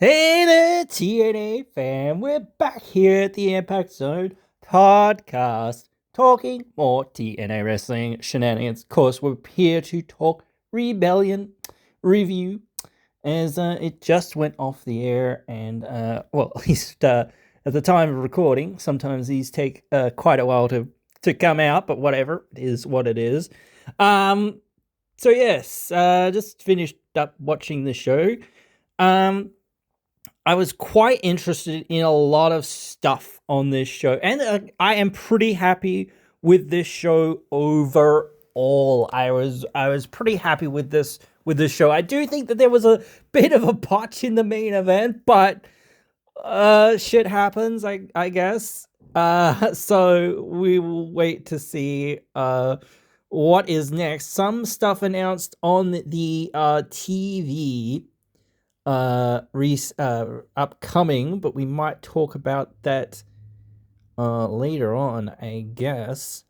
Hey there, TNA fam. We're back here at the Impact Zone podcast, talking more TNA wrestling shenanigans. Of course, we're here to talk Rebellion review, as it just went off the air, and well, at least at the time of recording. Sometimes these take quite a while to come out, but whatever, it is what it is. So yes, just finished up watching the show. Um, I was quite interested in a lot of stuff on this show, and I am pretty happy with this show overall. I was pretty happy with this show. I do think that there was a bit of a botch in the main event, but shit happens, I guess. So we will wait to see what is next. Some stuff announced on the TV upcoming, but we might talk about that later on, I guess.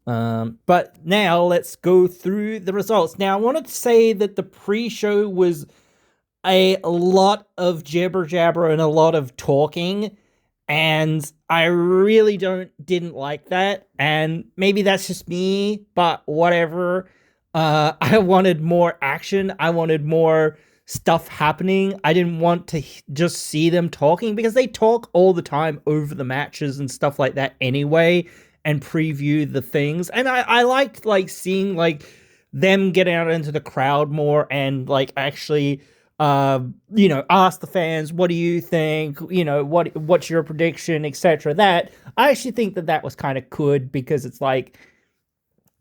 But now let's go through the results. Now I wanted to say that the pre-show was a lot of jibber jabber and a lot of talking, and I really didn't like that. And maybe that's just me, but whatever. I wanted more action. I wanted more stuff happening. I didn't want to just see them talking, because they talk all the time over the matches and stuff like that anyway, and preview the things. And I liked seeing them get out into the crowd more and actually ask the fans, what do you think, what's your prediction, etc. That I actually think that was kind of good, because it's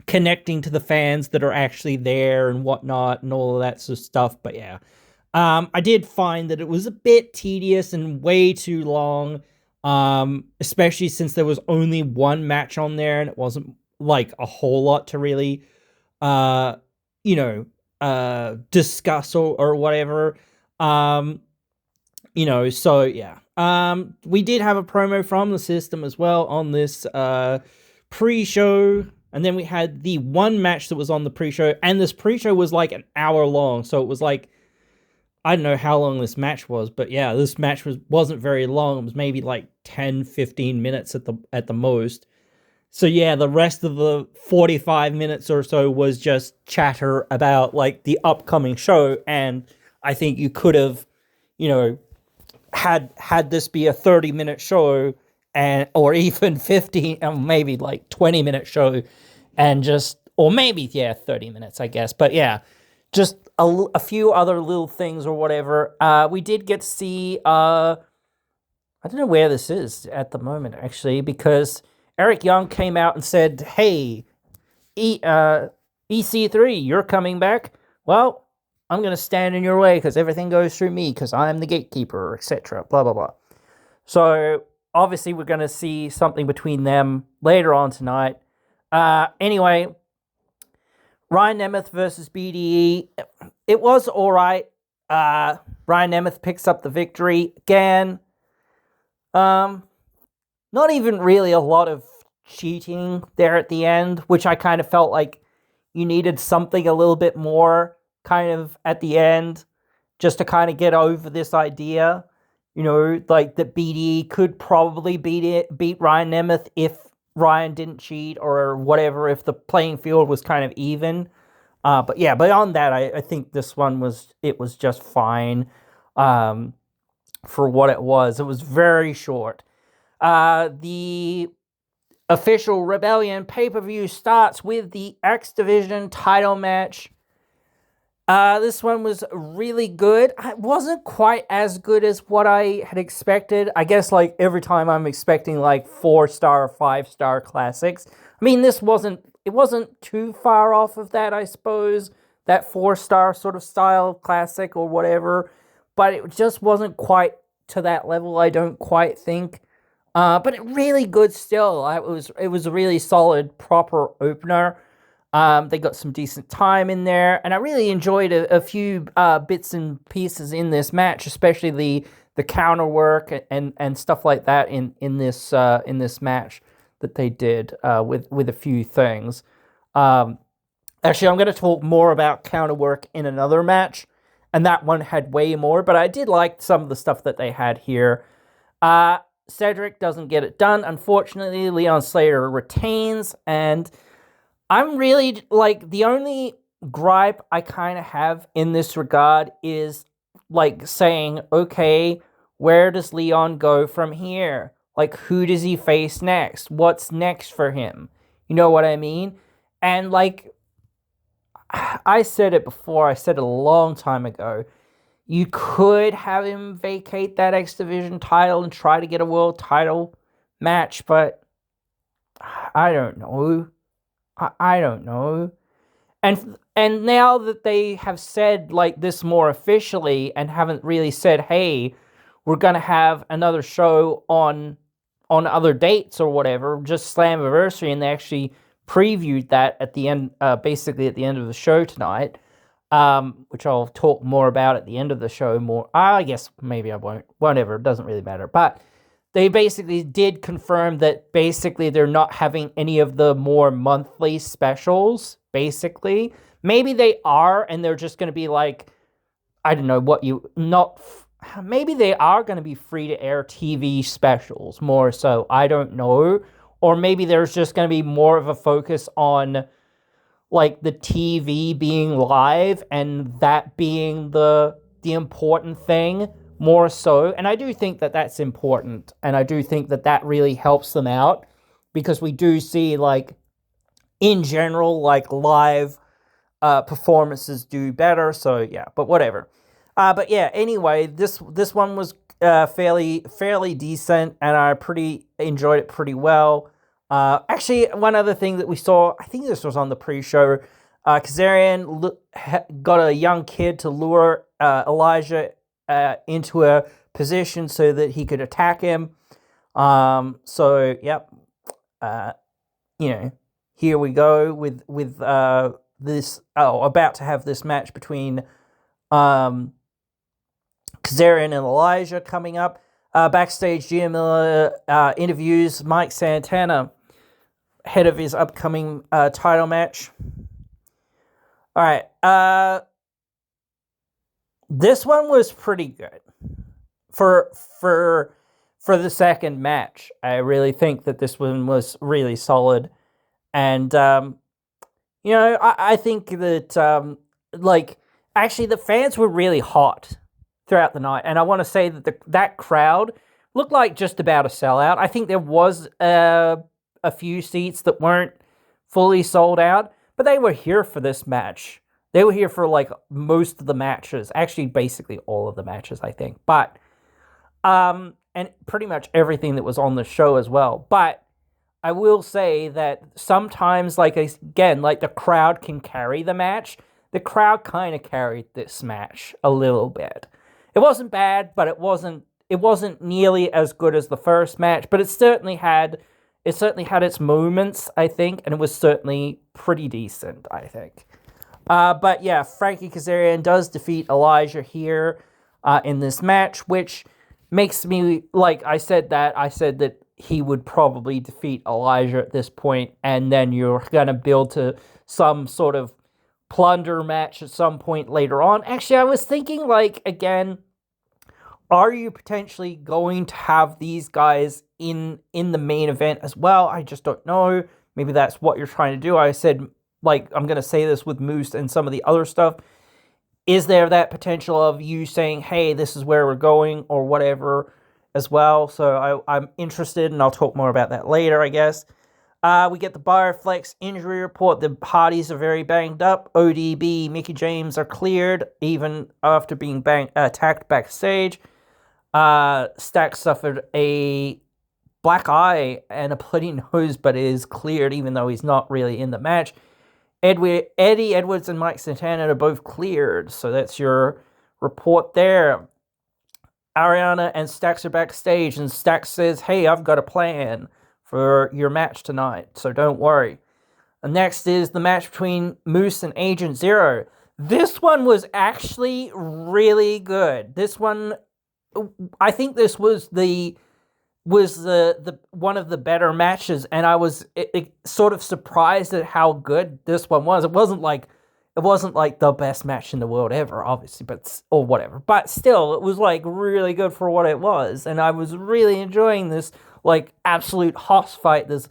connecting to the fans that are actually there and whatnot and all of that sort of stuff. But yeah, I did find that it was a bit tedious and way too long, especially since there was only one match on there and it wasn't a whole lot to really, discuss or whatever. So yeah. We did have a promo from the system as well on this pre-show. And then we had the one match that was on the pre-show, and this pre-show was an hour long. So it was I don't know how long this match was, but yeah, this match wasn't very long. It was maybe 10, 15 minutes at the most. So yeah, the rest of the 45 minutes or so was just chatter about the upcoming show. And I think you could have, had this be a 30-minute show, or even 15, maybe 20-minute show, and just, or maybe 30 minutes, I guess. But yeah, just a few other little things or whatever. We did get to see, I don't know where this is at the moment, actually, because Eric Young came out and said, hey, EC3, you're coming back? Well, I'm going to stand in your way because everything goes through me because I'm the gatekeeper, etc., blah, blah, blah. So obviously we're going to see something between them later on tonight. Anyway, Ryan Nemeth versus BDE. It was all right. Ryan Nemeth picks up the victory again. Not even really a lot of cheating there at the end, which I kind of felt like you needed something a little bit more kind of at the end, just to kind of get over this idea, that BDE could probably beat Ryan Nemeth if Ryan didn't cheat or whatever, if the playing field was kind of even. But yeah, beyond that, I think this one was just fine for what it was. It was very short. The official Rebellion pay-per-view starts with the X Division title match. This one was really good. It wasn't quite as good as what I had expected. I guess every time I'm expecting 4-star, 5-star classics. I mean, it wasn't too far off of that, I suppose. That 4-star sort of style classic or whatever. But it just wasn't quite to that level, I don't quite think. But it really good still. It was a really solid, proper opener. They got some decent time in there, and I really enjoyed a few bits and pieces in this match, especially the counter work and stuff like that in this match that they did with a few things. Actually, I'm going to talk more about counter work in another match, and that one had way more, but I did like some of the stuff that they had here. Cedric doesn't get it done. Unfortunately, Leon Slater retains, and I'm really, like, the only gripe I kind of have in this regard is, like, saying, okay, where does Leon go from here? Like, who does he face next? What's next for him? You know what I mean? And, like, I said it before, I said it a long time ago, you could have him vacate that X Division title and try to get a world title match, but I don't know. I don't know. And now that they have said, like, this more officially and haven't really said, hey, we're going to have another show on other dates or whatever, just Slammiversary, and they actually previewed that at the end, basically at the end of the show tonight, which I'll talk more about at the end of the show more. I guess maybe I won't. Whatever, it doesn't really matter. But they basically did confirm that basically they're not having any of the more monthly specials, basically. Maybe they are, and they're just going to be like, I don't know, maybe they are going to be free-to-air TV specials more so. I don't know. Or maybe there's just going to be more of a focus on, like, the TV being live and that being the important thing more so. And I do think that that's important, and I do think that that really helps them out, because we do see, like, in general, like, live performances do better. So yeah, but whatever. But yeah, anyway, this one was fairly decent, and I pretty enjoyed it pretty well. Actually, one other thing that we saw, I think this was on the pre-show, Kazarian got a young kid to lure Elijah into a position so that he could attack him. So yep, here we go with this. About to have this match between Kazarian and Elijah coming up. Backstage, Gia Miller interviews Mike Santana ahead of his upcoming title match. All right, this one was pretty good for the second match. I really think that this one was really solid, and I think that actually the fans were really hot throughout the night, and I want to say that that crowd looked like just about a sellout. I think there was a few seats that weren't fully sold out, but they were here for this match. They were here for, like, most of the matches. Actually, basically all of the matches, I think. But, and pretty much everything that was on the show as well. But I will say that sometimes, like, again, like, the crowd can carry the match. The crowd kind of carried this match a little bit. It wasn't bad, but it wasn't nearly as good as the first match, but it certainly had its moments, I think, and it was certainly pretty decent, I think. But yeah, Frankie Kazarian does defeat Elijah here in this match, which makes me, like, I said that he would probably defeat Elijah at this point, and then you're going to build to some sort of plunder match at some point later on. Actually, I was thinking, like, again, are you potentially going to have these guys in the main event as well? I just don't know. Maybe that's what you're trying to do. I said, like, I'm going to say this with Moose and some of the other stuff. Is there that potential of you saying, hey, this is where we're going or whatever as well? So I'm interested, and I'll talk more about that later, I guess. We get the Barflex injury report. The Hardys are very banged up. ODB, Mickey James are cleared, even after being attacked backstage. Stack suffered a black eye and a bloody nose, but is cleared, even though he's not really in the match. Eddie Edwards and Mike Santana are both cleared, so that's your report there. Ariana and Stax are backstage, and Stax says, hey, I've got a plan for your match tonight, so don't worry. And next is the match between Moose and Agent Zero. This one was actually really good. This one, I think this was the one of the better matches, and I was sort of surprised at how good this one was. It wasn't like it wasn't like the best match in the world ever, obviously, or whatever. But still, it was like really good for what it was, and I was really enjoying this like absolute hoss fight. This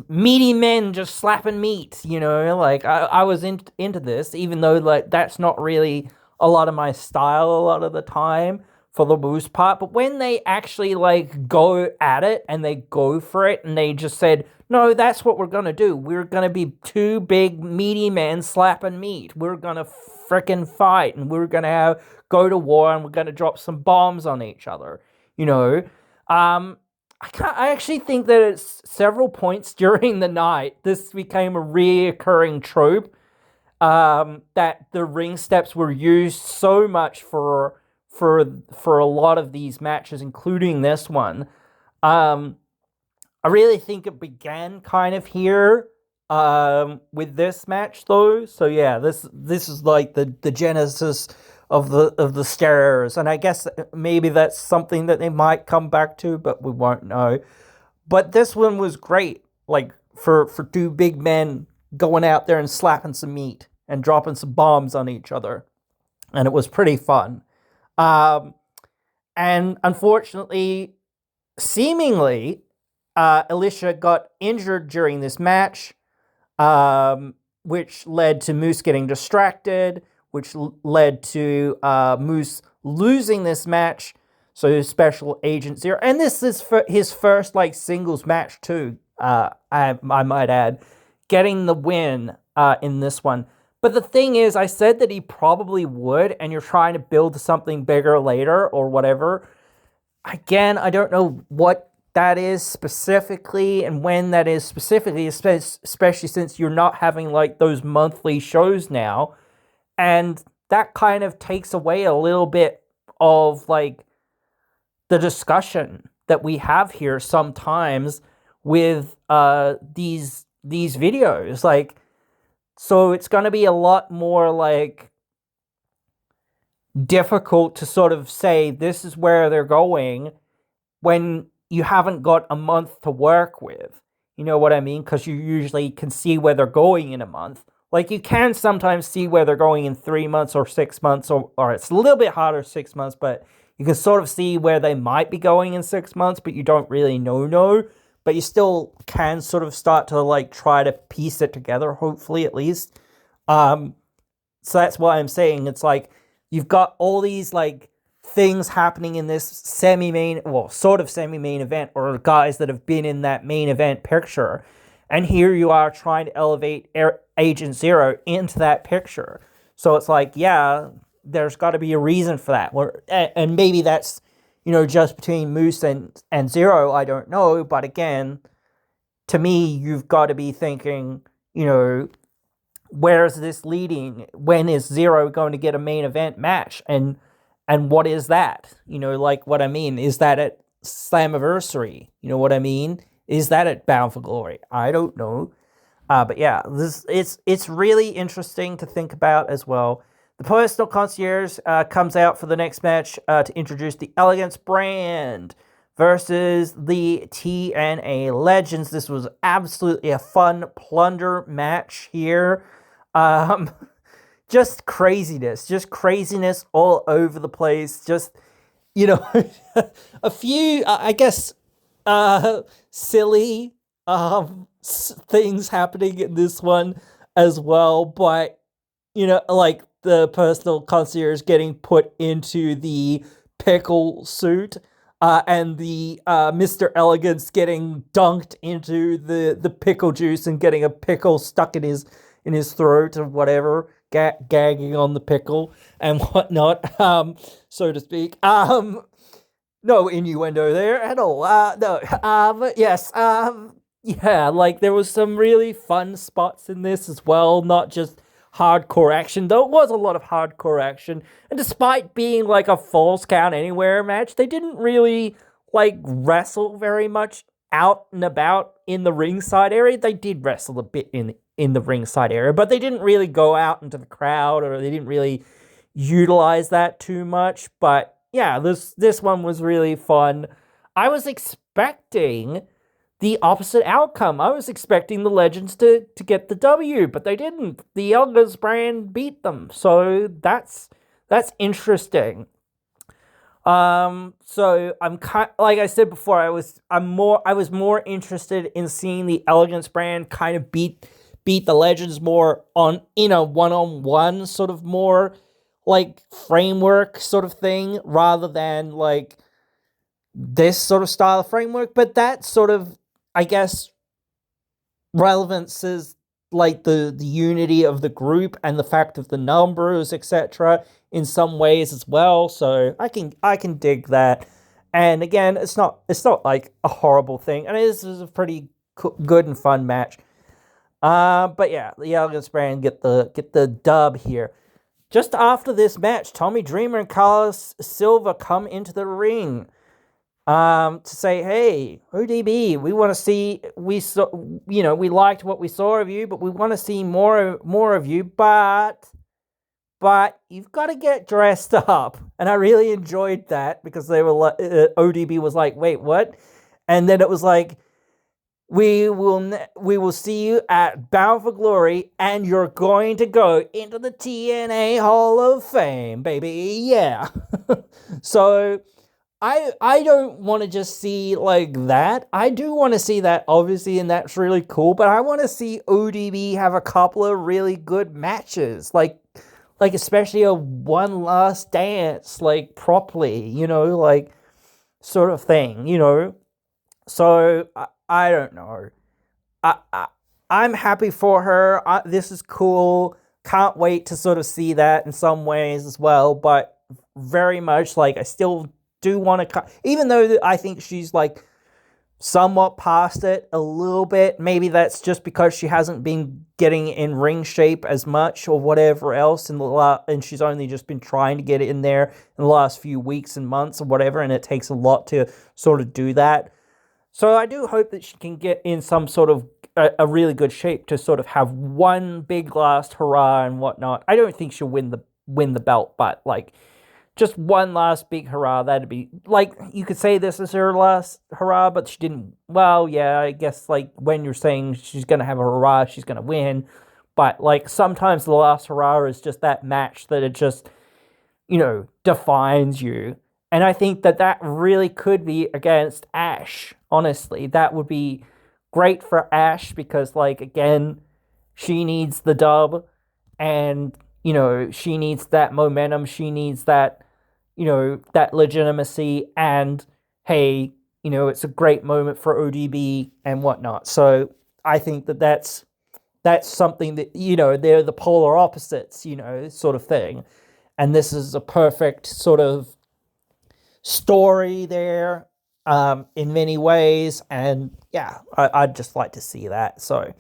meaty men just slapping meat, like I was into this, even though like that's not really a lot of my style a lot of the time for the most part. But when they actually like go at it and they go for it and they just said, no, that's what we're going to do. We're going to be two big meaty men slapping meat. We're going to frickin' fight and we're going to go to war and we're going to drop some bombs on each other, I actually think that at several points during the night, this became a reoccurring trope, that the ring steps were used so much for a lot of these matches, including this one. I really think it began kind of here, with this match though. So yeah, this is like the genesis of the stairs, and I guess maybe that's something that they might come back to, but we won't know. But this one was great, like for two big men going out there and slapping some meat and dropping some bombs on each other, and it was pretty fun. And unfortunately, seemingly, Alicia got injured during this match, which led to Moose getting distracted, which led to Moose losing this match. So Special Agent Zero, and this is his first like singles match too. I might add, getting the win in this one. But the thing is, I said that he probably would, and you're trying to build something bigger later or whatever. Again, I don't know what that is specifically and when that is specifically, especially since you're not having like those monthly shows now. And that kind of takes away a little bit of like the discussion that we have here sometimes with these videos. Like, so it's going to be a lot more like difficult to sort of say this is where they're going when you haven't got a month to work with. You know what I mean? Because you usually can see where they're going in a month. Like, you can sometimes see where they're going in 3 months or 6 months, or it's a little bit harder 6 months, but you can sort of see where they might be going in 6 months, but you don't really know. But you still can sort of start to, like, try to piece it together, hopefully, at least. So that's why I'm saying it's like, you've got all these, like, things happening in this sort of semi-main event, or guys that have been in that main event picture. And here you are trying to elevate Agent Zero into that picture. So it's like, yeah, there's got to be a reason for that. And maybe that's, just between Moose and Zero, I don't know. But again, to me, you've got to be thinking, where is this leading? When is Zero going to get a main event match? And what is that? Like what I mean, is that at Slammiversary? You know what I mean? Is that at Bound for Glory? I don't know. But yeah, it's really interesting to think about as well. The Personal Concierge comes out for the next match to introduce the Elegance brand versus the TNA Legends. This was absolutely a fun plunder match here. Just craziness all over the place. Just, a few, I guess, silly things happening in this one as well. But, like the Personal Concierge getting put into the pickle suit, and the Mr. Elegance getting dunked into the pickle juice and getting a pickle stuck in his throat or whatever, gagging on the pickle and whatnot, so to speak. No innuendo there at all. No. But yes. Yeah, like there was some really fun spots in this as well, not just hardcore action, though it was a lot of hardcore action. And despite being like a Falls Count Anywhere match, they didn't really like wrestle very much out and about in the ringside area. They did wrestle a bit in the ringside area, but they didn't really go out into the crowd, or they didn't really utilize that too much. But yeah, this one was really fun. I was expecting the opposite outcome. I was expecting the Legends to get the W, but they didn't. The Elegance brand beat them, so that's interesting. So I'm like I said before, I was more interested in seeing the Elegance brand kind of beat the Legends more in a one-on-one sort of more like framework sort of thing rather than like this sort of style of framework. But that sort of, I guess, relevance is like the unity of the group and the fact of the numbers, etc., in some ways as well. So I can dig that. And again, it's not like a horrible thing, and it is a pretty good and fun match. But yeah, the Elegance brand get the dub here. Just after this match, Tommy Dreamer and Carlos Silva come into the ring to say, hey, ODB, we want to see, we liked what we saw of you, but we want to see more of you, but you've got to get dressed up. And I really enjoyed that because they were like, ODB was like, wait, what? And then it was like, we will see you at Bound for Glory, and you're going to go into the TNA Hall of Fame, baby. Yeah. So I don't want to just see like that. I do want to see that, obviously, and that's really cool. But I want to see ODB have a couple of really good matches, like especially a one last dance, like properly, like sort of thing. So I don't know. I'm happy for her. This is cool. Can't wait to sort of see that in some ways as well. But very much like I still do want to, even though I think she's like somewhat past it a little bit. Maybe that's just because she hasn't been getting in ring shape as much or whatever else and she's only just been trying to get it in there in the last few weeks and months or whatever, and it takes a lot to sort of do that. So I do hope that she can get in some sort of a really good shape to sort of have one big last hurrah and whatnot. I don't think she'll win the belt, but like just one last big hurrah. That'd be like, you could say this is her last hurrah, but she didn't. Well, yeah, I guess like when you're saying she's gonna have a hurrah, she's gonna win. But like sometimes the last hurrah is just that match that it just defines you. And I think that really could be against Ash. Honestly, that would be great for Ash because, like, again, she needs the dub and, she needs that momentum. She needs that, that legitimacy. And, hey, it's a great moment for ODB and whatnot. So I think that's something that, they're the polar opposites, sort of thing. And this is a perfect sort of story there in many ways, and yeah, I'd just like to see that. So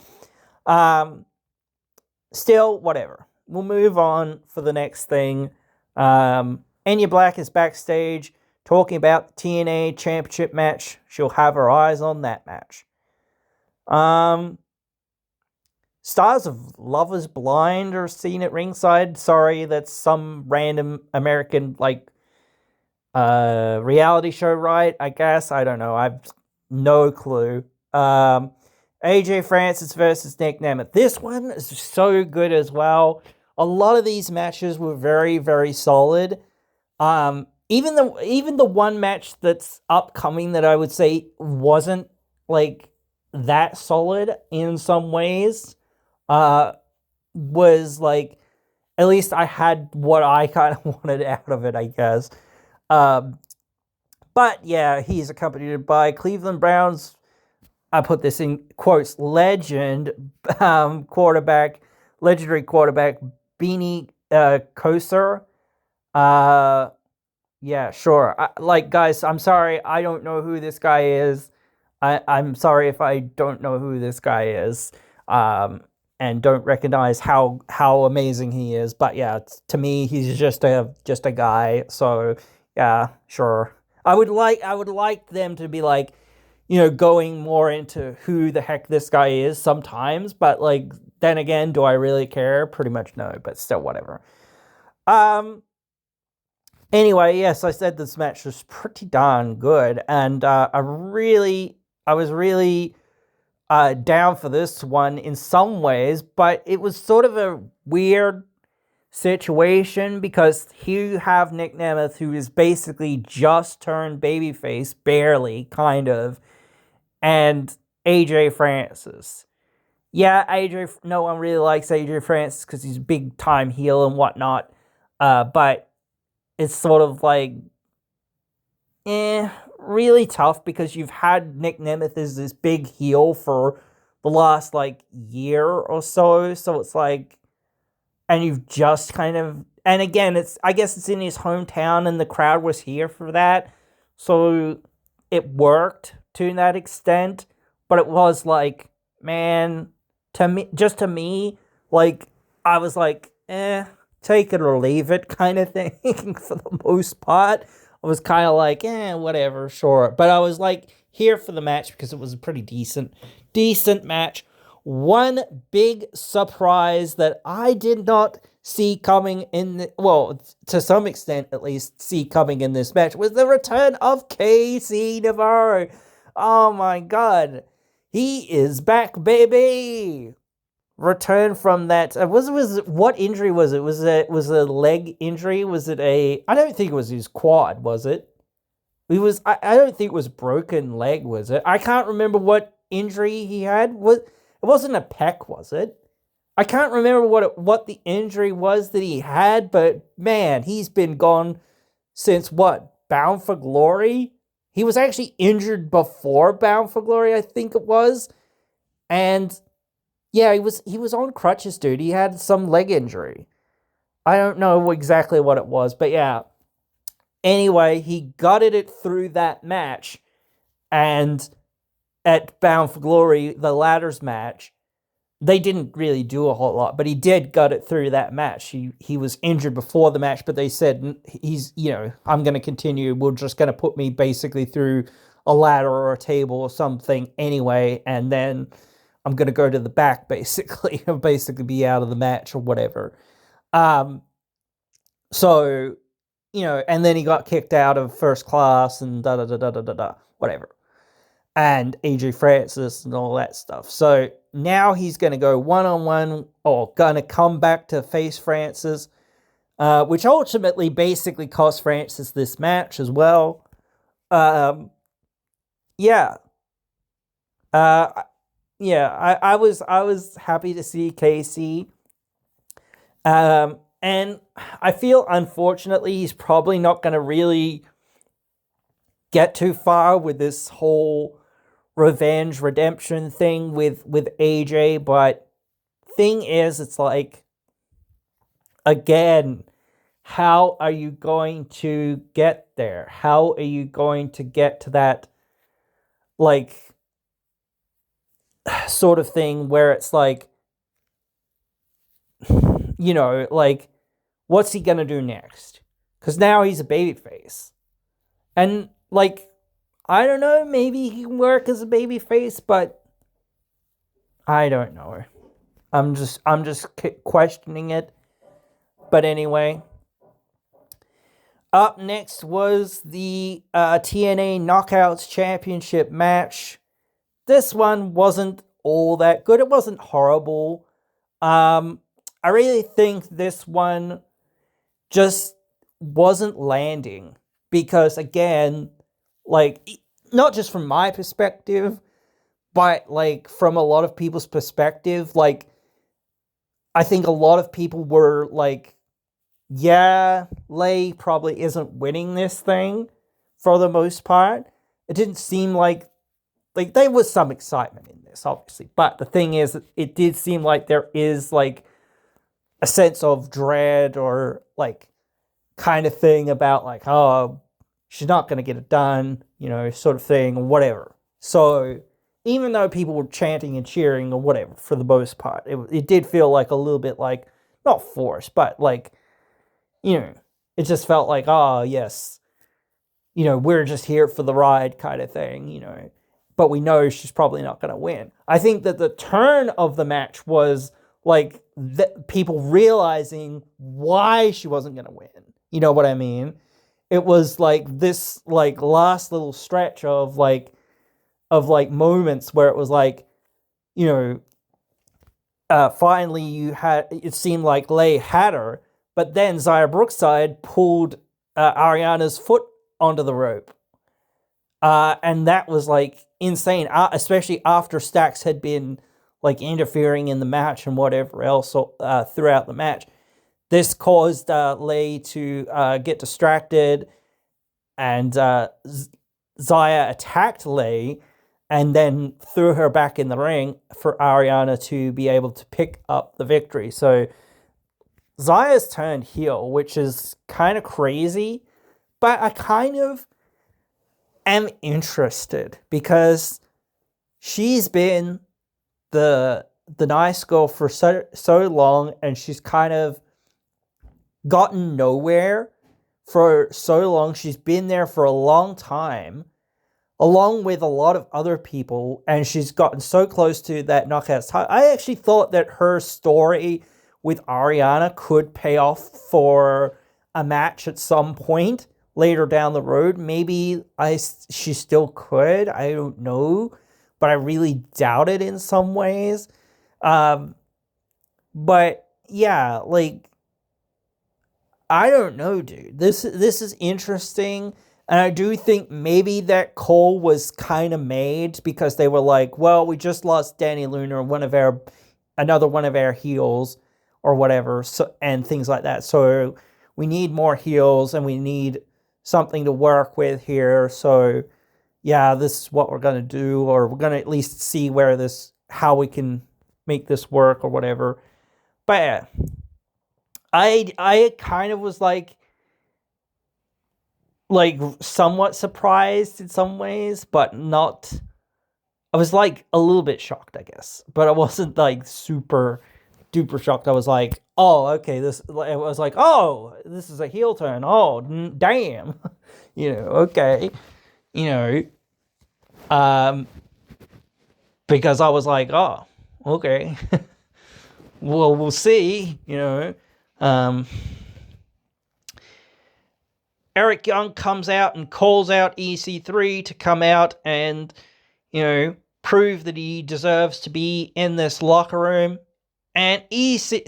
still, whatever, we'll move on for the next thing. Enya Black is backstage talking about the TNA Championship match. She'll have her eyes on that match. Stars of Love Is Blind are seen at ringside. Sorry, that's some random American reality show, right? I guess. I don't know. I've no clue. AJ Francis versus Nick Nemeth. This one is so good as well. A lot of these matches were very, very solid. Even the one match that's upcoming that I would say wasn't like that solid in some ways, was like, at least I had what I kind of wanted out of it, I guess. But yeah, he's accompanied by Cleveland Browns, I put this in quotes, legendary quarterback Beanie Kosar. Yeah, sure. Guys, I'm sorry, I don't know who this guy is. I'm sorry if I don't know who this guy is, and don't recognize how amazing he is. But yeah, to me, he's just a guy. So yeah, sure. I would like them to be like, going more into who the heck this guy is sometimes. But like, then again, do I really care? Pretty much no. But still, whatever. Anyway, yes, I said this match was pretty darn good, and I really I was really down for this one in some ways, but it was sort of a weird situation because here you have Nick Nemeth, who is basically just turned babyface, barely, kind of, and AJ Francis. Yeah, no one really likes AJ Francis because he's a big time heel and whatnot, but it's sort of like, really tough because you've had Nick Nemeth as this big heel for the last, like, year or so, so it's like, and you've just kind of, and again, I guess it's in his hometown and the crowd was here for that, so it worked to that extent, but it was like, man, to me, like, I was like, take it or leave it kind of thing for the most part. I was kind of like, whatever, sure. But I was like here for the match because it was a pretty decent match. One big surprise that I did not see coming to some extent at least, see coming in this match was the return of KC Navarro. Oh my god. He is back, baby! Return from that. What injury was it? Was it a leg injury? Was it I don't think it was his quad, was it? I don't think it was broken leg, was it? I can't remember what injury he had. It wasn't a pec, was it? I can't remember what the injury was that he had, but man, he's been gone since what? Bound for Glory? He was actually injured before Bound for Glory, I think it was. And yeah, he was on crutches, dude. He had some leg injury. I don't know exactly what it was, but yeah. Anyway, he gutted it through that match, and at Bound for Glory, the ladders match, they didn't really do a whole lot, but he did gut it through that match. He was injured before the match, but they said, I'm going to continue. We're just going to put me basically through a ladder or a table or something anyway, and then I'm going to go to the back, basically, and basically be out of the match or whatever. So, and then he got kicked out of First Class and whatever. And AJ Francis and all that stuff. So now he's going to go one-on-one, or going to come back to face Francis, which ultimately basically cost Francis this match as well. Yeah. I was happy to see KC. And I feel, unfortunately, he's probably not going to really get too far with this whole revenge redemption thing with AJ, but thing is, it's like, again, how are you going to get there? How are you going to get to that, like, sort of thing where it's like, like, what's he gonna do next? Because now he's a babyface. And, like, I don't know, maybe he can work as a babyface, but I don't know. I'm just questioning it. But anyway, up next was the TNA Knockouts Championship match. This one wasn't all that good. It wasn't horrible. I really think this one just wasn't landing because, again, like, not just from my perspective, but, like, from a lot of people's perspective, like, I think a lot of people were like, yeah, Lay probably isn't winning this thing for the most part. It didn't seem like there was some excitement in this, obviously, but the thing is, it did seem like there is, like, a sense of dread or, like, kind of thing about, like, oh, she's not going to get it done, sort of thing, or whatever. So, even though people were chanting and cheering or whatever, for the most part, it did feel like a little bit like, not forced, but, like, it just felt like, oh, yes, we're just here for the ride kind of thing, but we know she's probably not going to win. I think that the turn of the match was, like, people realizing why she wasn't going to win. You know what I mean? It was, like, this, like, last little stretch of, like, of like moments where it was like, you know, finally it seemed like Lay had her, but then Xia Brookside pulled Ariana's foot onto the rope. And that was like insane, especially after Stax had been like interfering in the match and whatever else throughout the match. This caused Lay to get distracted, and Xia attacked Lay and then threw her back in the ring for Ariana to be able to pick up the victory. So Xia's turned heel, which is kind of crazy, but I kind of am interested because she's been the nice girl for so long, and she's kind of gotten nowhere for so long. She's been there for a long time, along with a lot of other people, and she's gotten so close to that Knockouts title. I actually thought that her story with Ariana could pay off for a match at some point later down the road. Maybe she still could. I don't know, but I really doubt it in some ways. But yeah, like, I don't know, dude. This is interesting. And I do think maybe that call was kind of made because they were like, well, we just lost Danny Luna, another one of our heels or whatever, so, and things like that. So we need more heels and we need something to work with here. So yeah, this is what we're going to do, or we're going to at least see how we can make this work or whatever. But yeah, I kind of was like somewhat surprised in some ways, but not. I was like a little bit shocked, I guess, but I wasn't like super duper shocked. I was like, oh, okay, it was like, oh, this is a heel turn. Oh, damn, okay, because I was like, oh, okay, well, we'll see, Eric Young comes out and calls out EC3 to come out and, prove that he deserves to be in this locker room. And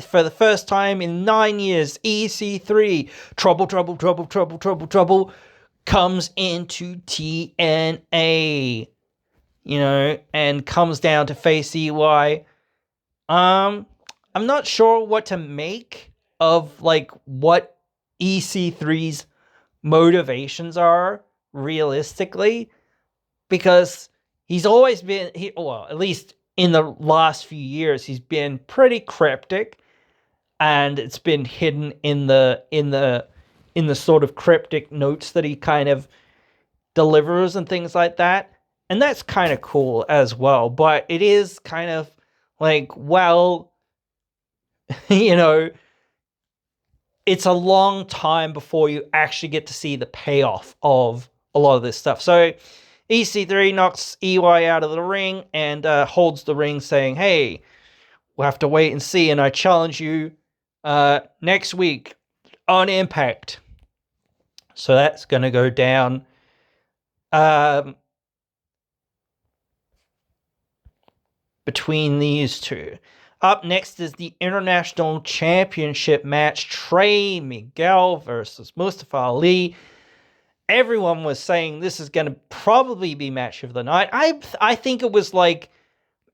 for the first time in 9 years, EC3, trouble, comes into TNA, and comes down to face EY. I'm not sure what to make of, like, what EC3's motivations are realistically, because he's always been, at least in the last few years, he's been pretty cryptic, and it's been hidden in the sort of cryptic notes that he kind of delivers and things like that. And that's kind of cool as well, but it is kind of like, well, it's a long time before you actually get to see the payoff of a lot of this stuff. So EC3 knocks EY out of the ring and holds the ring, saying, hey, we'll have to wait and see, and I challenge you next week on Impact. So that's going to go down. Between these two. Up next is the International Championship match, Trey Miguel versus Mustafa Ali. Everyone was saying this is going to probably be match of the night. I think it was like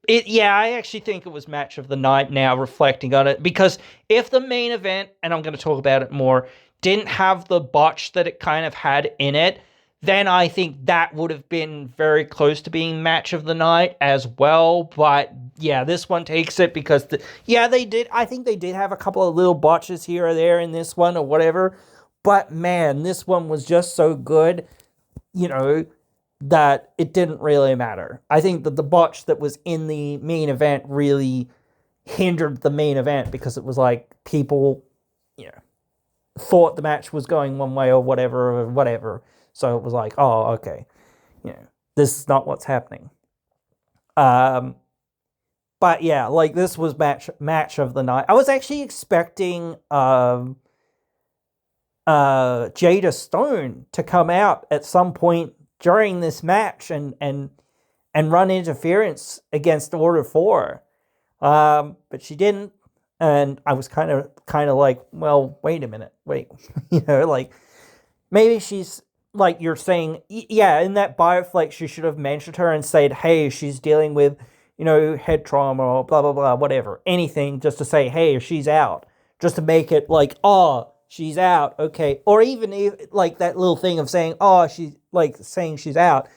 I actually think it was match of the night now, reflecting on it, because if the main event, and I'm going to talk about it more, didn't have the botch that it kind of had in it, then I think that would have been very close to being match of the night as well. But yeah, this one takes it because they did. I think they did have a couple of little botches here or there in this one or whatever. But man, this one was just so good, that it didn't really matter. I think that the botch that was in the main event really hindered the main event, because it was like people, thought the match was going one way or whatever. So it was like, oh, okay, this is not what's happening. But yeah, like, this was match of the night. I was actually expecting Jada Stone to come out at some point during this match and and run interference against Order 4. But she didn't. And I was kind of like, well, wait a minute. Wait. Like, maybe she's, like you're saying, yeah, in that bioflex, you should have mentioned her and said, hey, she's dealing with, head trauma or blah, blah, blah, whatever. Anything just to say, hey, she's out. Just to make it like, oh, she's out. Okay. Or even if, like that little thing of saying, oh, she's like saying she's out,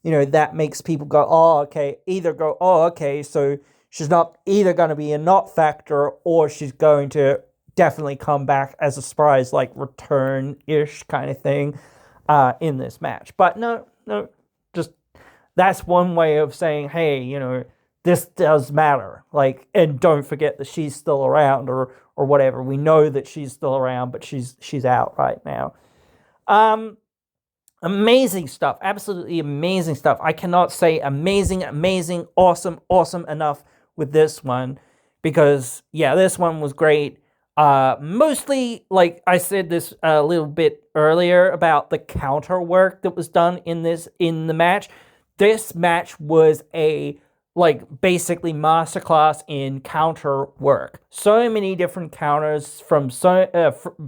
that makes people go, oh, okay. Either go, oh, okay. So she's not either going to be a not factor or she's going to definitely come back as a surprise, like return-ish kind of thing in this match. But no, just that's one way of saying, hey, this does matter. Like, and don't forget that she's still around or whatever. We know that she's still around, but she's out right now. Amazing stuff. Absolutely amazing stuff. I cannot say amazing, awesome enough with this one because, yeah, this one was great. Mostly, like I said this a little bit earlier about the counter work that was done in the match. This match was a, like, basically masterclass in counter work. So many different counters from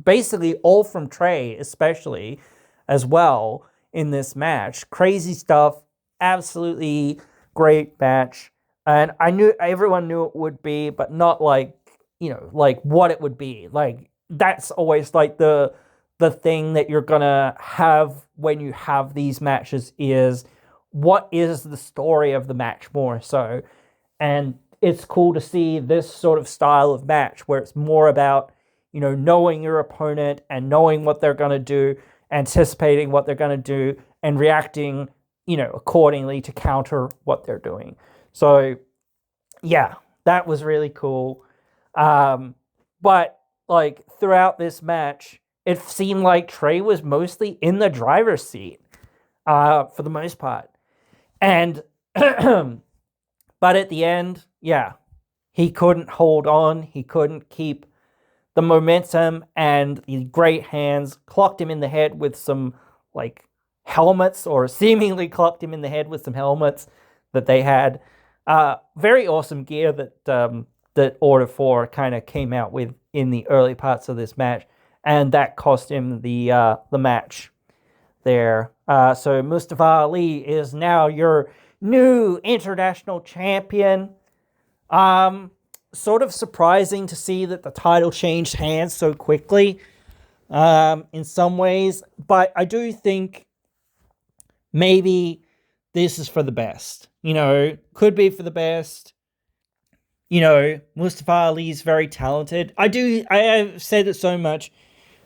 basically all from Trey, especially as well in this match. Crazy stuff. Absolutely great match. And everyone knew it would be, but not like, like what it would be. Like, that's always like the thing that you're gonna have when you have these matches is what is the story of the match more so. And it's cool to see this sort of style of match where it's more about, knowing your opponent and knowing what they're gonna do, anticipating what they're gonna do, and reacting, accordingly to counter what they're doing. So, yeah, that was really cool. But, like, throughout this match, it seemed like Trey was mostly in the driver's seat, for the most part. And, but at the end, yeah, he couldn't hold on. He couldn't keep the momentum, and the great hands clocked him in the head with some, like, helmets, or seemingly clocked him in the head with some helmets that they had. Very awesome gear that Order 4 kind of came out with in the early parts of this match, and that cost him the match there. So Mustafa Ali is now your new international champion. Sort of surprising to see that the title changed hands so quickly, in some ways, but I do think maybe this is for the best. Could be for the best. Mustafa Ali is very talented. I have said it so much,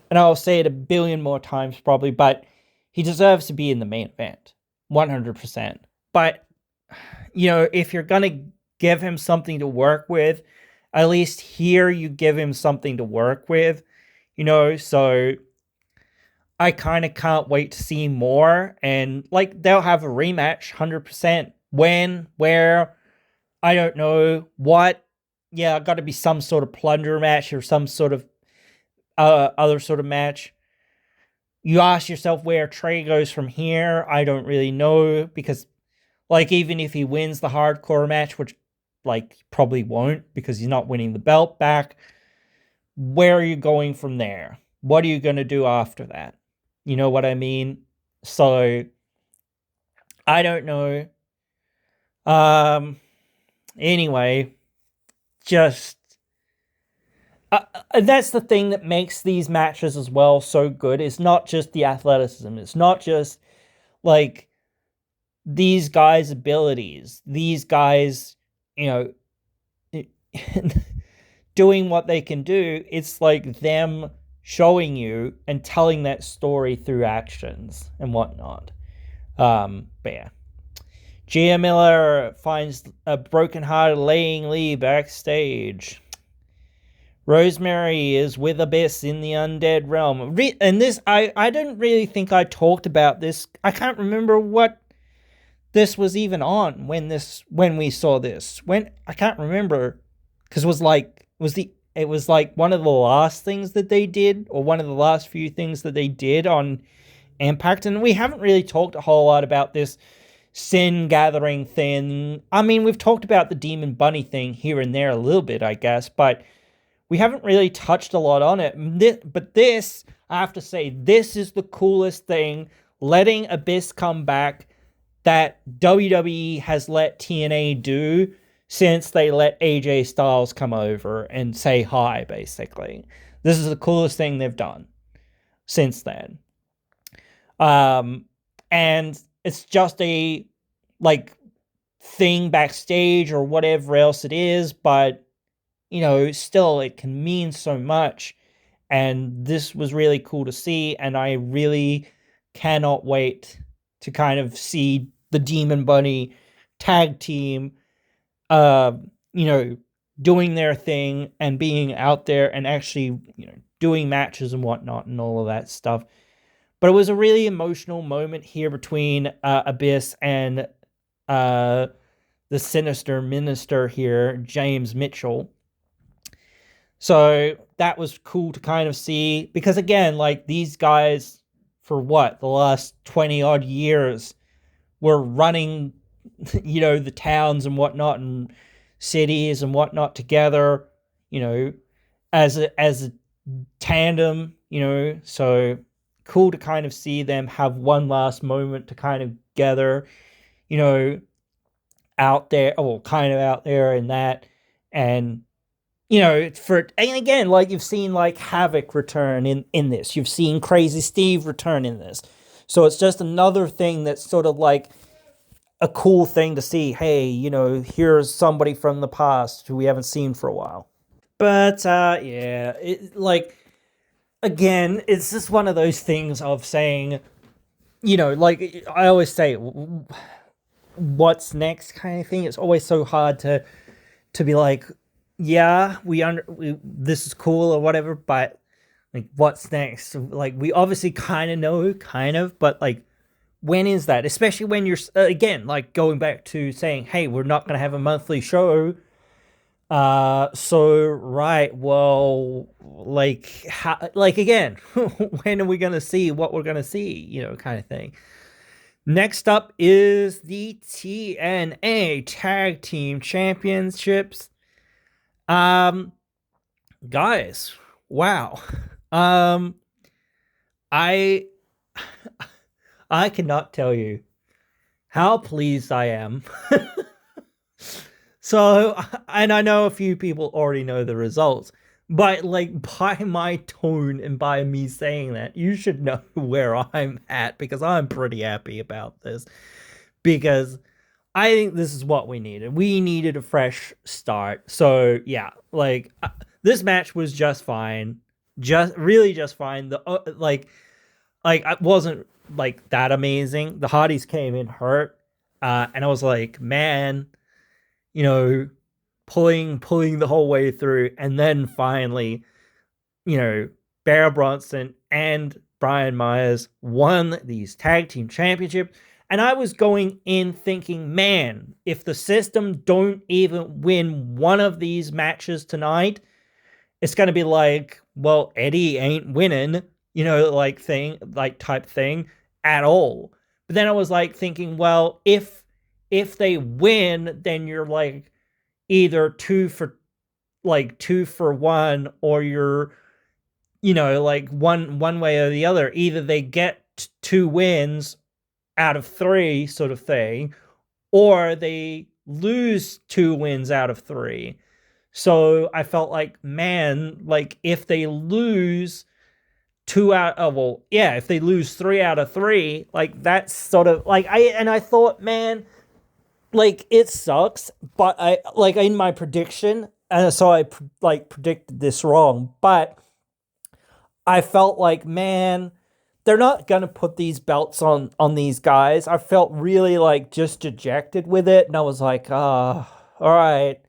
and I'll say it a billion more times probably, but he deserves to be in the main event. 100%. But, if you're going to give him something to work with, at least here you give him something to work with, so I kind of can't wait to see more. And, like, they'll have a rematch, 100%. When, where, I don't know what. Yeah, got to be some sort of plunger match or some sort of other sort of match. You ask yourself where Trey goes from here. I don't really know because, like, even if he wins the hardcore match, which, like, probably won't because he's not winning the belt back, where are you going from there? What are you going to do after that? You know what I mean? So, I don't know. Anyway, just that's the thing that makes these matches as well so good. It's not just the athleticism. It's not just like these guys' abilities. These guys, doing what they can do. It's like them showing you and telling that story through actions and whatnot. But yeah. Gia Miller finds a broken-hearted Laying Lee backstage. Rosemary is with Abyss in the undead realm. And this, I didn't really think I talked about this. I can't remember what this was even on when we saw this. I can't remember because it was like one of the last things that they did, or one of the last few things that they did on Impact, and we haven't really talked a whole lot about this sin gathering thing. I mean, we've talked about the Demon Bunny thing here and there a little bit, I guess, but we haven't really touched a lot on it. But this, I have to say, this is the coolest thing. Letting Abyss come back that WWE has let TNA do since they let AJ Styles come over and say hi, basically. This is the coolest thing they've done since then. And it's just a like thing backstage or whatever else it is, but still it can mean so much. And this was really cool to see, and I really cannot wait to kind of see the Demon Bunny tag team doing their thing and being out there and actually, doing matches and whatnot and all of that stuff. But it was a really emotional moment here between Abyss and the Sinister Minister here, James Mitchell. So that was cool to kind of see, because again, like, these guys, for the last 20 odd years, were running, the towns and whatnot and cities and whatnot together, as a tandem, so cool to kind of see them have one last moment to kind of gather, out there, or kind of out there in that. And and again, like, you've seen like Havoc return in this, you've seen Crazy Steve return in this, so it's just another thing that's sort of like a cool thing to see. Hey, here's somebody from the past who we haven't seen for a while. But yeah, again, it's just one of those things of saying, like I always say, what's next kind of thing. It's always so hard to be like, yeah, this is cool or whatever, but like, what's next? Like, we obviously kind of know, but like, when is that? Especially when you're, again, like, going back to saying, hey, we're not going to have a monthly show. So, right, well, like, again, when are we going to see what we're going to see, kind of thing. Next up is the TNA Tag Team Championships. Guys, wow. I cannot tell you how pleased I am. So, and I know a few people already know the results, but like, by my tone and by me saying that, you should know where I'm at, because I'm pretty happy about this, because I think this is what we needed. We needed a fresh start. So yeah, like, this match was just fine. Really just fine. The like it wasn't like that amazing. The Hardys came in hurt, and I was like, man, pulling the whole way through, and then finally, Bear Bronson and Brian Myers won these tag team championships. And I was going in thinking, man, if the system don't even win one of these matches tonight, it's going to be like, well, Eddie ain't winning, type thing at all. But then I was like thinking, well, if they win, then you're like either two for one, or you're, like one way or the other. Either they get 2 wins out of 3 sort of thing, or they lose 2 wins out of 3. So I felt like, man, like, if they lose if they lose 3 out of 3, like, that's sort of like, I thought, man, like, it sucks, but I, like, in my prediction, and so I predicted this wrong, but I felt like, man, they're not going to put these belts on these guys. I felt really, like, just dejected with it. And I was like, all right,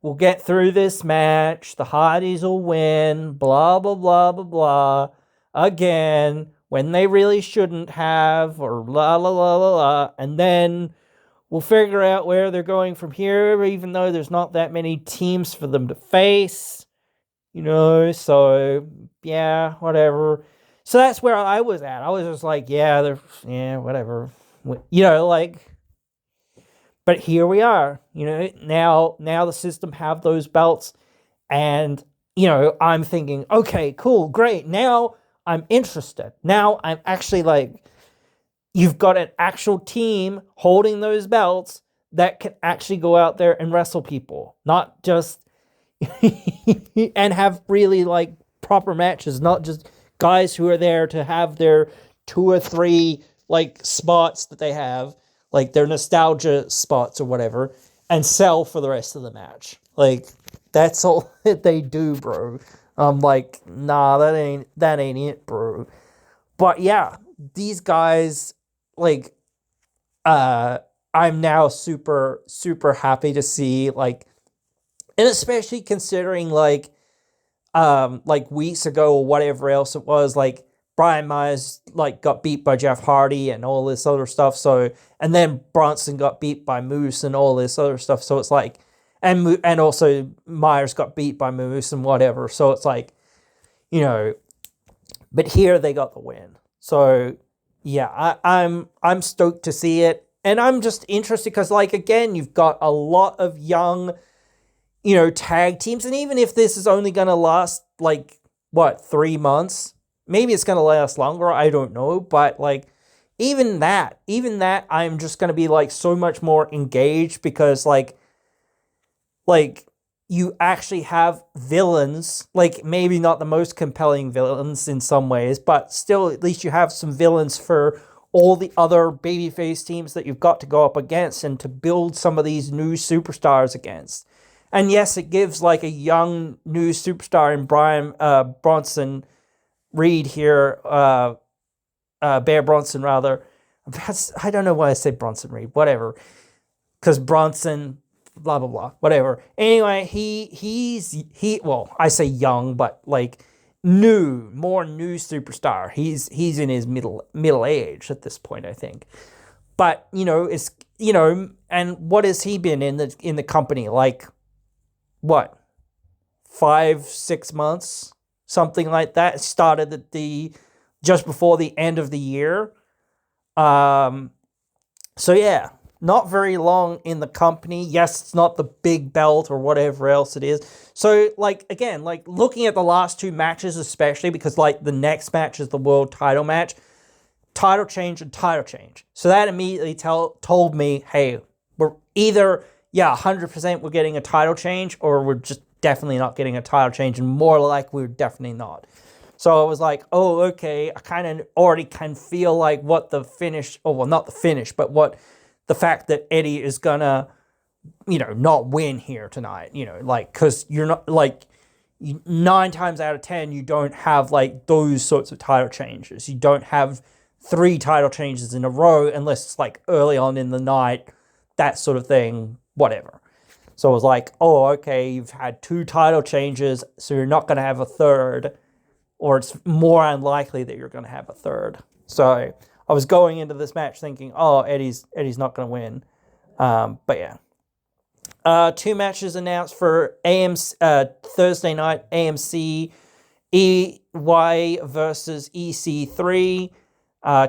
we'll get through this match. The Hardys will win, blah, blah, blah, blah, blah. Again, when they really shouldn't have, or blah, blah, blah, blah, blah. And then we'll figure out where they're going from here, even though there's not that many teams for them to face. So, yeah, whatever. So that's where I was at. I was just like, yeah, whatever. Like, But here we are, now the system have those belts, and I'm thinking, okay, cool, great. Now I'm interested. Now I'm actually like, you've got an actual team holding those belts that can actually go out there and wrestle people, not just and have really like proper matches, not just guys who are there to have their 2 or 3 like spots that they have, like their nostalgia spots or whatever, and sell for the rest of the match. Like, that's all that they do, bro. I'm like, nah, that ain't it, bro. But yeah, these guys, like, I'm now super, super happy to see, like, and especially considering, like weeks ago or whatever else it was, like, Brian Myers, like, got beat by Jeff Hardy and all this other stuff. So, and then Bronson got beat by Moose and all this other stuff. So it's like, and also Myers got beat by Moose and whatever. So it's like, but here they got the win. So yeah, I'm stoked to see it, and I'm just interested because, like, again, you've got a lot of young, tag teams, and even if this is only gonna last like, what, 3 months, maybe it's gonna last longer. I don't know, but like, even that, I'm just gonna be like so much more engaged because like you actually have villains, like maybe not the most compelling villains in some ways, but still at least you have some villains for all the other babyface teams that you've got to go up against and to build some of these new superstars against. And yes, it gives like a young new superstar in Bronson Reed here, Bear Bronson rather. I don't know why I say Bronson Reed, whatever, because Bronson, blah blah blah, whatever. Anyway, well, I say young, but like more new superstar. He's in his middle age at this point, I think. But it's and what has he been in the company, like, what, 5-6 months, something like that? It started at just before the end of the year. So yeah, not very long in the company. Yes, it's not the big belt or whatever else it is. So, like, again, like, looking at the last 2 matches, especially because, like, the next match is the world title match, title change and title change. So that immediately told me, hey, we're either, 100% we're getting a title change, or we're just definitely not getting a title change, and more like we're definitely not. So I was like, oh, okay, I kind of already can feel like what the finish, or well, not the finish, but what the fact that Eddie is gonna, not win here tonight, like, because you're not, like, 9 times out of 10, you don't have, like, those sorts of title changes. You don't have 3 title changes in a row unless it's, like, early on in the night, that sort of thing, whatever. So I was like, oh, okay, you've had 2 title changes, so you're not going to have a third, or it's more unlikely that you're going to have a third. So I was going into this match thinking, oh, Eddie's not going to win. But yeah. 2 matches announced for Thursday night, AMC, EY versus EC3,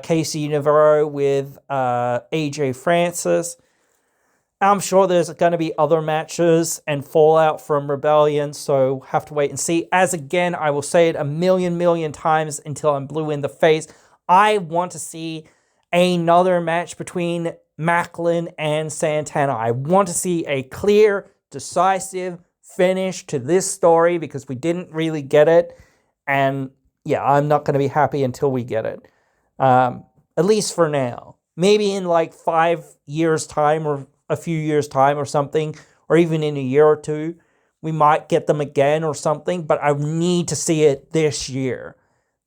Casey Navarro with AJ Francis. I'm sure there's going to be other matches and fallout from Rebellion, so have to wait and see. As again, I will say it a million times until I'm blue in the face. I want to see another match between Macklin and Santana. I want to see a clear, decisive finish to this story because we didn't really get it. And yeah, I'm not going to be happy until we get it. At least for now. Maybe in like 5 years' time or a few years' time or something, or even in a year or 2, we might get them again or something, but I need to see it this year.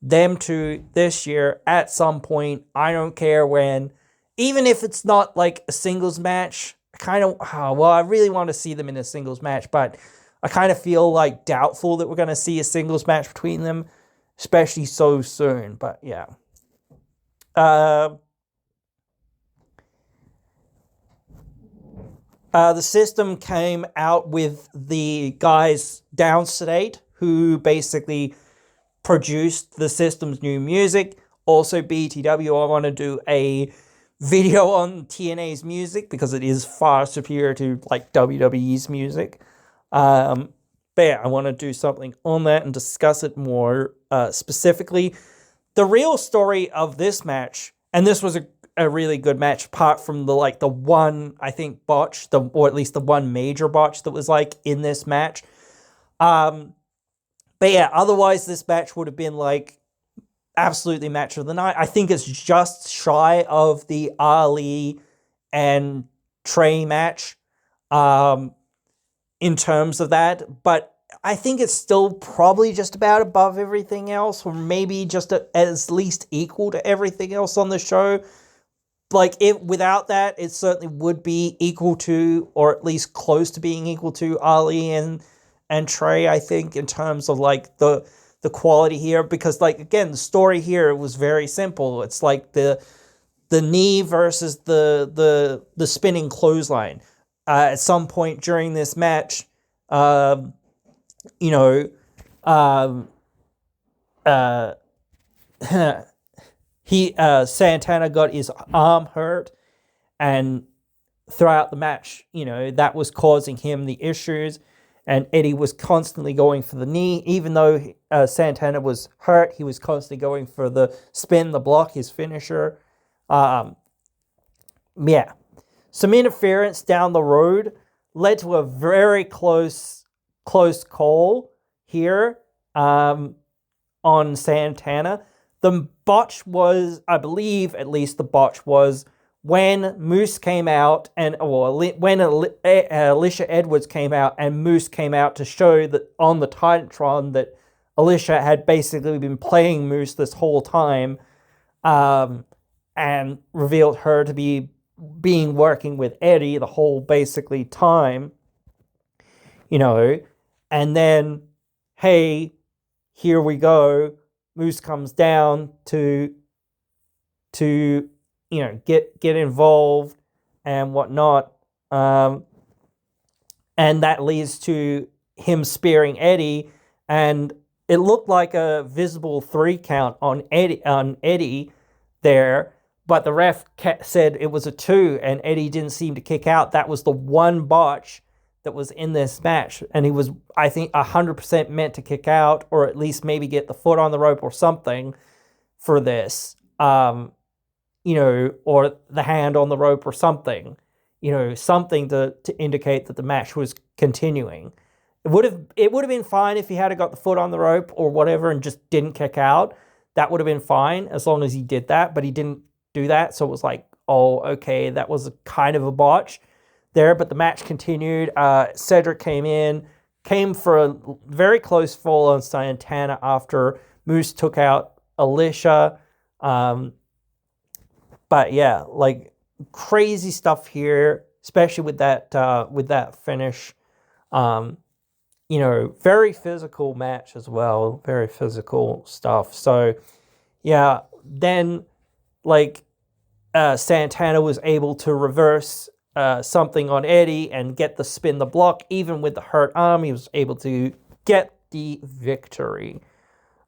Them two this year at some point. I don't care when. Even if it's not like a singles match, I really want to see them in a singles match, but I kind of feel like doubtful that we're going to see a singles match between them, especially so soon, but yeah. The system came out with the guys Downstate, who basically produced the system's new music. Also, BTW, I want to do a video on TNA's music because it is far superior to like WWE's music. But yeah, I want to do something on that and discuss it more specifically. The real story of this match, and this was a really good match, apart from the one, I think, botch, or at least the one major botch that was like in this match. But yeah, otherwise this match would have been like absolutely match of the night. I think it's just shy of the Ali and Trey match in terms of that, but I think it's still probably just about above everything else, or maybe just at least equal to everything else on the show. Like, without that, it certainly would be equal to, or at least close to being equal to, Ali and Trey, I think, in terms of like the quality here, because like, again, the story here was very simple. It's like the knee versus the spinning clothesline. At some point during this match, Santana got his arm hurt, and throughout the match, that was causing him the issues, and Eddie was constantly going for the knee. Even though Santana was hurt, he was constantly going for the spin, the block, his finisher. Yeah. Some interference down the road led to a very close call here on Santana. The botch was, I believe, at least the botch was when Moose came out, when Alicia Edwards came out, and Moose came out to show that on the Titantron that Alicia had basically been playing Moose this whole time, and revealed her to be working with Eddie the whole basically time, and then, hey, here we go. Moose comes down to get involved and whatnot, and that leads to him spearing Eddie, and it looked like a visible 3 count on Eddie there. But the ref said it was a 2, and Eddie didn't seem to kick out. That was the one botch that was in this match. And he was, I think, 100% meant to kick out, or at least maybe get the foot on the rope or something for this. Or the hand on the rope or something. Something to indicate that the match was continuing. It would have been fine if he had got the foot on the rope or whatever and just didn't kick out. That would have been fine as long as he did that, but he didn't do that, so it was like, oh, okay, that was kind of a botch there, but the match continued. Cedric came for a very close fall on Santana after Moose took out Alicia. But yeah, like, crazy stuff here, especially with that finish. Very physical match as well, very physical stuff. So yeah, then Santana was able to reverse something on Eddie and get the spin, the block. Even with the hurt arm, he was able to get the victory.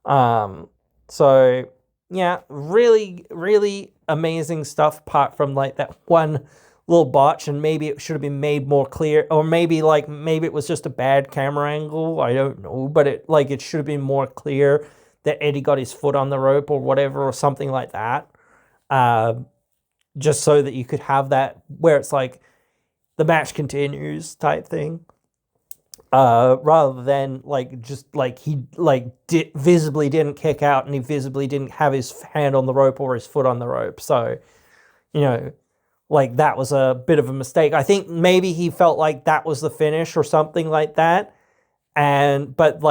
So yeah, really, really amazing stuff, apart from like that one little botch, and maybe it should have been made more clear, or maybe it was just a bad camera angle, I don't know, but it should have been more clear that Eddie got his foot on the rope or whatever, or something like that. Just so that you could have that where it's like the match continues type thing, rather than he visibly didn't kick out and he visibly didn't have his hand on the rope or his foot on the rope. So that was a bit of a mistake. I think maybe he felt like that was the finish or something like that, but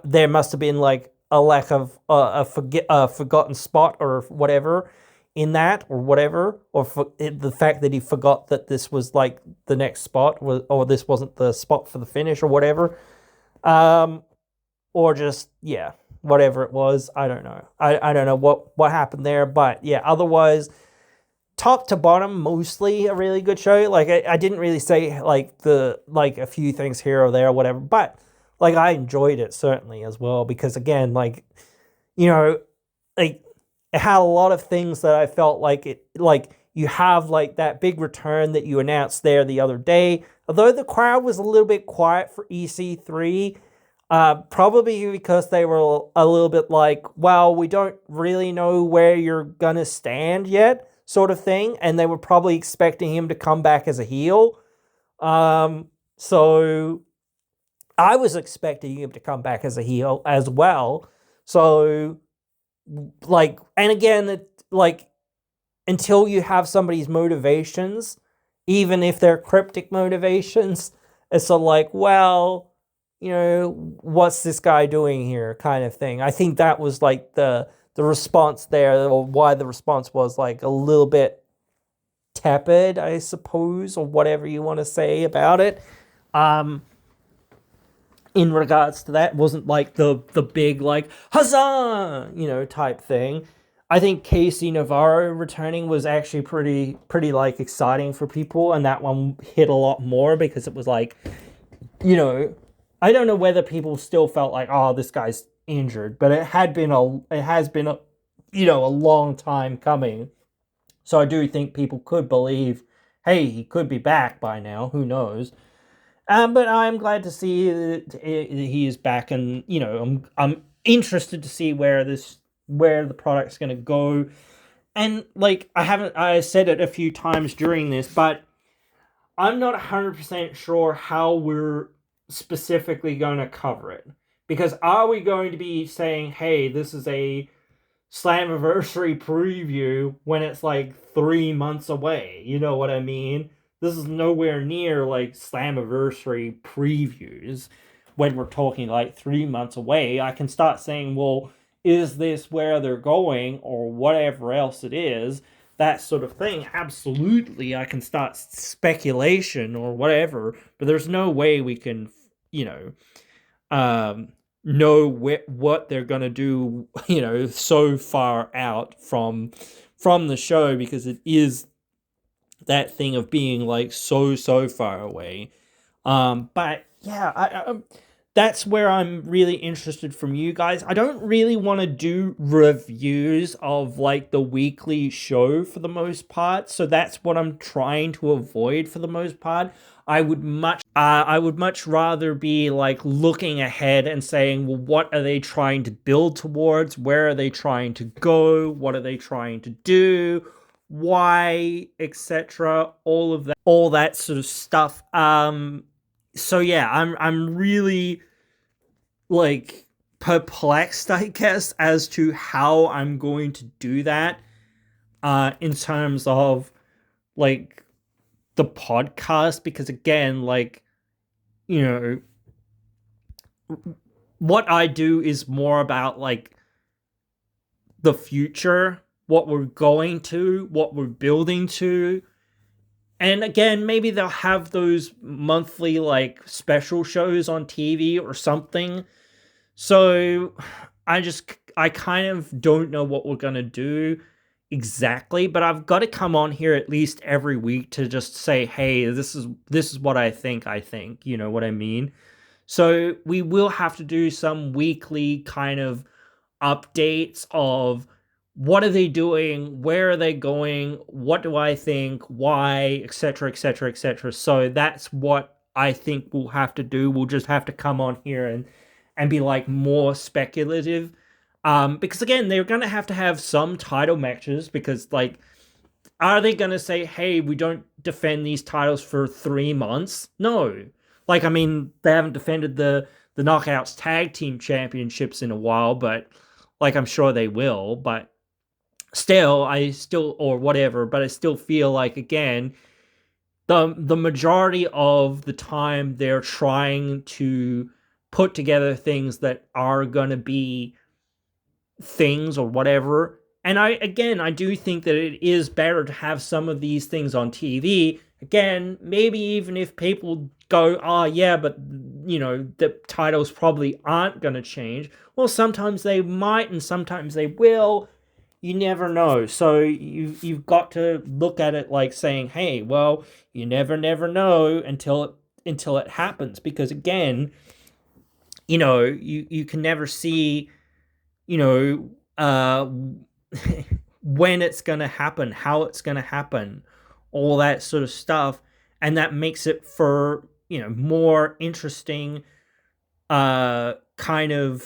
there must have been a lack of a forgotten spot or whatever in that, or whatever, or the fact that he forgot that this was the next spot, or this wasn't the spot for the finish or whatever, or just whatever it was. I don't know. I don't know what happened there, but yeah, otherwise, top to bottom, mostly a really good show. I didn't really say a few things here or there or whatever, but I enjoyed it certainly as well, because again, it had a lot of things that I felt like it, like you have like that big return that you announced there the other day. Although the crowd was a little bit quiet for EC3, probably because they were a little bit like, well, we don't really know where you're gonna stand yet, sort of thing, and they were probably expecting him to come back as a heel. So I was expecting him to come back as a heel as well. So, like, and again, like, until you have somebody's motivations, even if they're cryptic motivations, it's sort of like, well, what's this guy doing here, kind of thing. I think that was like the response there, or why the response was like a little bit tepid, I suppose, or whatever you want to say about it. In regards to that, it wasn't like the big like huzzah, type thing. I think Casey Navarro returning was actually pretty like exciting for people, and that one hit a lot more because it was like, I don't know whether people still felt like, oh, this guy's injured, but it has been a long time coming. So I do think people could believe, hey, he could be back by now. Who knows? But I'm glad to see that he is back, and I'm interested to see where the product's going to go. And like I said it a few times during this, but I'm not 100% sure how we're specifically going to cover it, because are we going to be saying, hey, this is a Slammiversary preview when it's like 3 months away? You know what I mean? This is nowhere near like Slammiversary previews when we're talking like 3 months away. I can start saying, well, is this where they're going, or whatever else it is, that sort of thing. Absolutely, I can start speculation or whatever, but there's no way we can, know what they're going to do, so far out from the show, because it is that thing of being like so far away. But yeah, that's where I'm really interested from you guys. I don't really want to do reviews of like the weekly show for the most part, so that's what I'm trying to avoid for the most part. I would much rather be like looking ahead and saying, well, what are they trying to build towards? Where are they trying to go? What are they trying to do? Why, etc. All that sort of stuff. So yeah, I'm really like perplexed, I guess, as to how I'm going to do that. In terms of like the podcast, because again, like, what I do is more about like the future, what we're going to, what we're building to. And again, maybe they'll have those monthly like special shows on TV or something. So I kind of don't know what we're going to do exactly, but I've got to come on here at least every week to just say, hey, this is what I think, you know what I mean? So we will have to do some weekly kind of updates of what are they doing, where are they going, what do I think, why, etc., etc., etc. So that's what I think we'll have to do. We'll just have to come on here and be like more speculative, because again, they're gonna have to have some title matches, because like, are they gonna say, hey, we don't defend these titles for 3 months? No. Like, I mean, they haven't defended the Knockouts Tag Team Championships in a while, but like, I'm sure they will. But still, or whatever, but I still feel like, again, the majority of the time they're trying to put together things that are going to be things or whatever. And I do think that it is better to have some of these things on TV. Again, maybe even if people go, oh yeah, but the titles probably aren't going to change. Well, sometimes they might and sometimes they will. You never know. So you've got to look at it like saying, hey, well, you never know until it happens, because again, you can never see, when it's going to happen, how it's going to happen, all that sort of stuff. And that makes it for, more interesting kind of,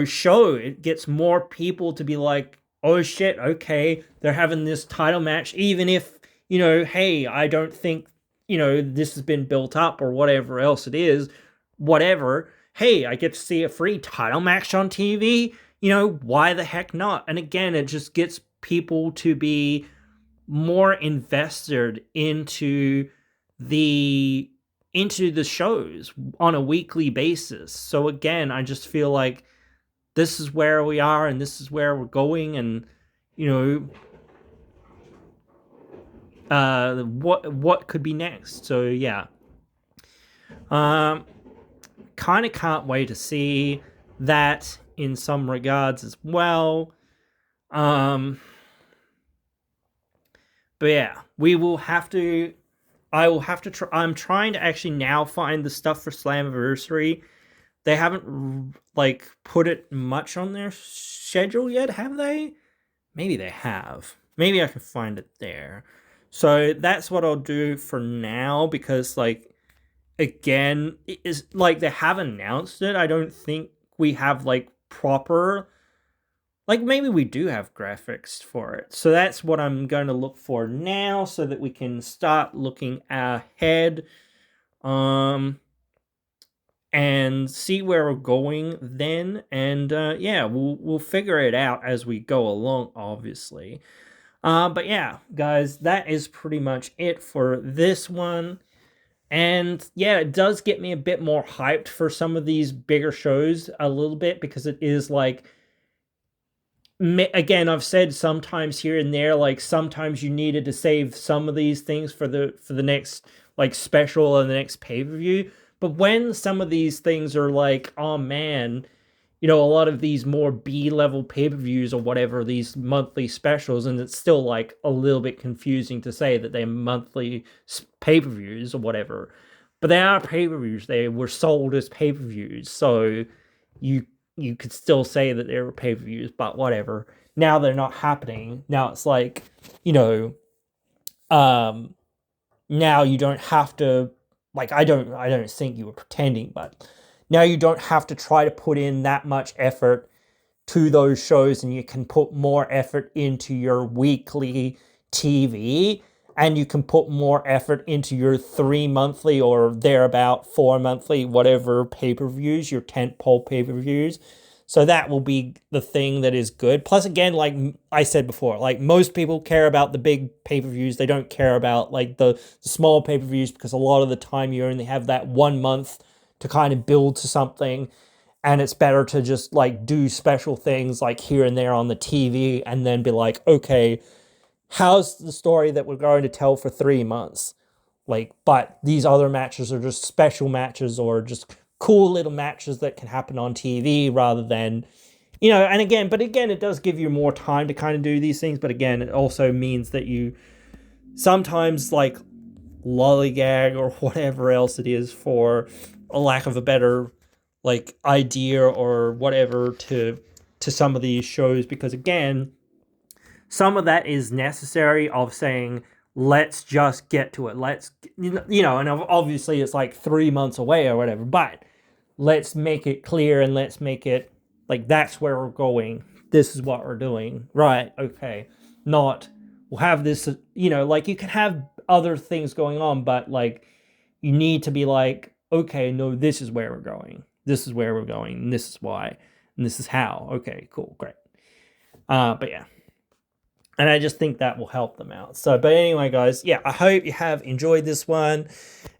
show. It gets more people to be like, oh shit, okay, they're having this title match, even if, hey, I don't think, this has been built up or whatever else it is, whatever. Hey, I get to see a free title match on TV. Why the heck not? And again, it just gets people to be more invested into the shows on a weekly basis. So again, I just feel like this is where we are and this is where we're going, and what could be next. So yeah, kind of can't wait to see that in some regards as well. But yeah, we will have to. I will have to try. I'm trying to actually now find the stuff for Slammiversary. They haven't put it much on their schedule yet, have they? Maybe they have. Maybe I can find it there. So that's what I'll do for now, because again, it is they haven't announced it. I don't think we have proper, maybe we do have graphics for it. So that's what I'm going to look for now, so that we can start looking ahead and see where we're going then. And yeah, we'll figure it out as we go along, obviously. But yeah, guys, that is pretty much it for this one. And yeah, it does get me a bit more hyped for some of these bigger shows a little bit, because it is again, I've said sometimes here and there, sometimes you needed to save some of these things for the next special or the next pay-per-view. But when some of these things are oh man, a lot of these more B-level pay-per-views or whatever, these monthly specials, and it's still a little bit confusing to say that they're monthly pay-per-views or whatever. But they are pay-per-views. They were sold as pay-per-views, so you could still say that they were pay-per-views, but whatever. Now they're not happening. Now it's now you don't have to, I don't think you were pretending, but now you don't have to try to put in that much effort to those shows, and you can put more effort into your weekly TV, and you can put more effort into your 3 monthly or thereabout 4 monthly, whatever pay-per-views, your tentpole pay-per-views. So that will be the thing that is good. Plus, again, like I said before, most people care about the big pay-per-views. They don't care about the small pay-per-views, because a lot of the time you only have that 1 month to kind of build to something. And it's better to just do special things here and there on the TV, and then be okay, how's the story that we're going to tell for 3 months? But these other matches are just special matches, or just cool little matches that can happen on TV, rather than, and again, it does give you more time to kind of do these things. But again, it also means that you sometimes lollygag or whatever else it is, for a lack of a better idea or whatever, to some of these shows, because again, some of that is necessary, of saying, let's just get to it. Let's, and obviously it's 3 months away or whatever, but let's make it clear, and let's make it that's where we're going. This is what we're doing. Right. Okay. Not, we'll have this, you can have other things going on, but you need to be okay, no, this is where we're going. This is where we're going, and this is why, and this is how. Okay, cool, great. But yeah. And I just think that will help them out. So, but anyway, guys, yeah, I hope you have enjoyed this one.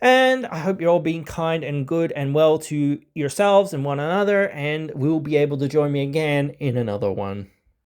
And I hope you're all being kind and good and well to yourselves and one another. And we'll be able to join me again in another one.